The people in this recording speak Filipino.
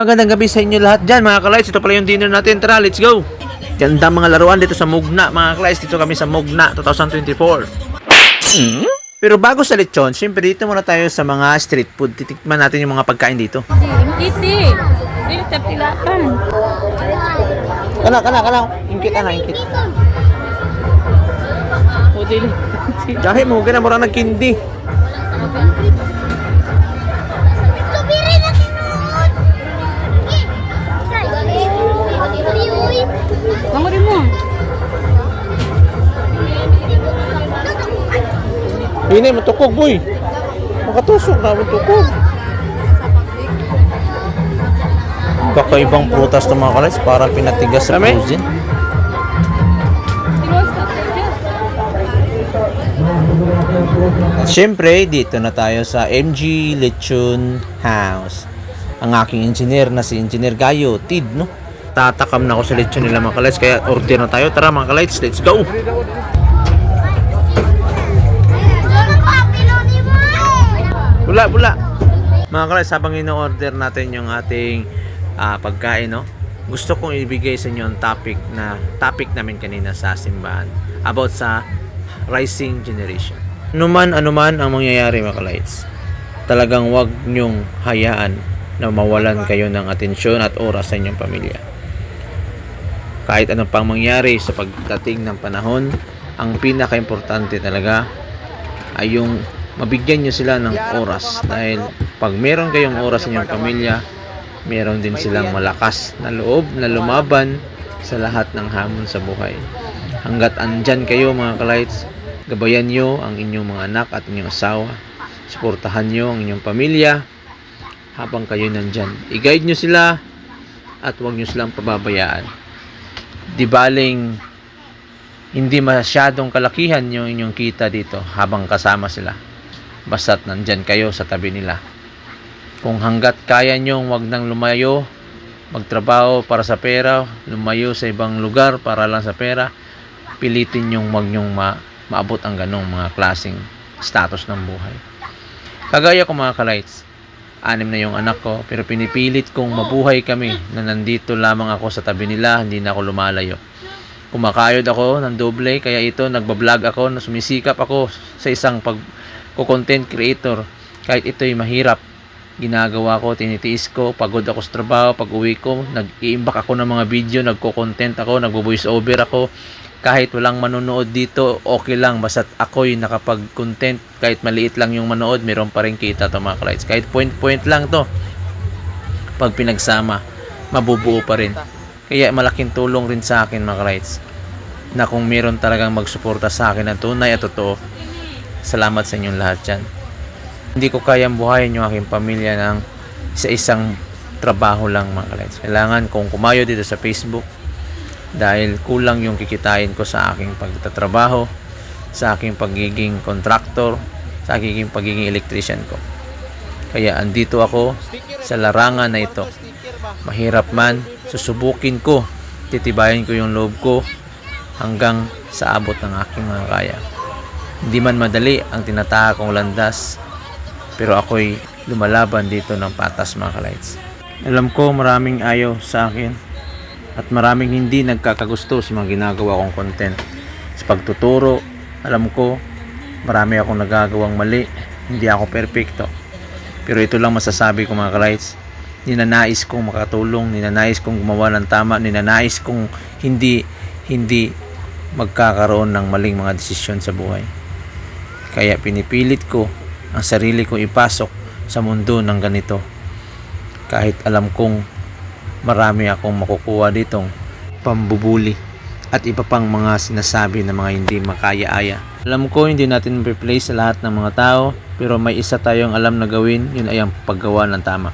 Magandang gabi sa inyo lahat dyan mga ka-lights. Ito pala yung dinner natin. Tara, let's go! Ganda mga laruan dito sa Mugna mga ka-lights. Dito kami sa Mugna 2024. Pero bago sa lechon, syempre dito muna tayo sa mga street food. Titikman natin yung mga pagkain dito. Kiti. Dili tapilakan. Kana. Ingkit na, ingkit. O dili. Dahil mo, gana mura nagkindi. Mangurin mo. Hindi, matukog boy. Makatusok na, matukog. Kakaibang prutas to mga ka-lights. Parang pinatigas sa frozen. At syempre, dito na tayo sa MG Lechon House. Ang aking engineer na si Engineer Gayo, Tid, no? Tatakam na ako sa lechon nila mga ka-lights, kaya order na tayo. Tara mga ka-lights, let's go! Bula! Mga ka-lights, habang ino-order natin yung ating pagkain, no? Gusto kong ibigay sa inyo ang topic namin kanina sa simbahan about sa rising generation. Anuman ang mangyayari mga ka-lights, talagang wag nyong hayaan na mawalan kayo ng atensyon at oras sa inyong pamilya. Kahit anong pang mangyari sa pagdating ng panahon, ang pinaka-importante talaga ay yung mabigyan nyo sila ng oras. Dahil pag meron kayong oras sa inyong pamilya, meron din silang malakas na loob na lumaban sa lahat ng hamon sa buhay. Hanggat andyan kayo mga ka-lights, gabayan nyo ang inyong mga anak at inyong asawa. Suportahan nyo ang inyong pamilya habang kayo nandyan. I-guide nyo sila at huwag nyo silang pababayaan. Di baling hindi masyadong kalakihan yung inyong kita dito habang kasama sila. Basta't nandyan kayo sa tabi nila. Kung hanggat kaya nyo, huwag nang lumayo, magtrabaho para sa pera, lumayo sa ibang lugar para lang sa pera, pilitin nyong huwag nyong maabot ang ganong mga klaseng status ng buhay. Kagaya ko mga ka-lights, 6 na yung anak ko, pero pinipilit kong mabuhay kami na nandito lamang ako sa tabi nila, hindi na ako lumalayo. Kumakayod ako ng doble, kaya ito nagbablog ako, na sumisikap ako sa isang content creator. Kahit ito'y mahirap, ginagawa ko, tinitiis ko, pagod ako sa trabaho, pag uwi ko, nag-iimbak ako ng mga video, nagko-content ako, nagvo-voice over ako. Kahit walang manonood dito, okay lang. Basta't ako'y nakapag-content. Kahit maliit lang yung manood, meron pa rin kita to mga ka-lights. Kahit point lang to. Pag pinagsama, mabubuo pa rin. Kaya malaking tulong rin sa akin mga ka-lights, na kung meron talagang magsuporta sa akin ng tunay at totoo, salamat sa inyong lahat dyan. Hindi ko kayang buhayin yung aking pamilya ng isang trabaho lang mga ka-lights. Kailangan kong kumayo dito sa Facebook, dahil kulang yung kikitain ko sa aking pagtatrabaho, sa aking pagiging contractor, sa aking pagiging electrician ko. Kaya andito ako sa larangan na ito. Mahirap man, susubukin ko, titibayin ko yung loob ko hanggang sa abot ng aking mga kaya. Hindi man madali ang tinatahak kong landas, pero ako'y lumalaban dito ng patas mga ka-lights. Alam ko maraming ayaw sa akin at maraming hindi nagkakagusto sa mga ginagawa kong content. Sa pagtuturo, alam ko marami akong nagagawang mali, hindi ako perfecto. Pero ito lang masasabi ko mga ka-lights, ninanais kong makatulong, ninanais kong gumawa ng tama, ninanais kong hindi magkakaroon ng maling mga desisyon sa buhay. Kaya pinipilit ko ang sarili kong ipasok sa mundo ng ganito. Kahit alam kong marami akong makukuha ditong pambubuli at iba pang mga sinasabi na mga hindi makaya-aya. Alam ko hindi natin ma-replace sa lahat ng mga tao, pero may isa tayong alam na gawin, yun ay ang paggawa ng tama.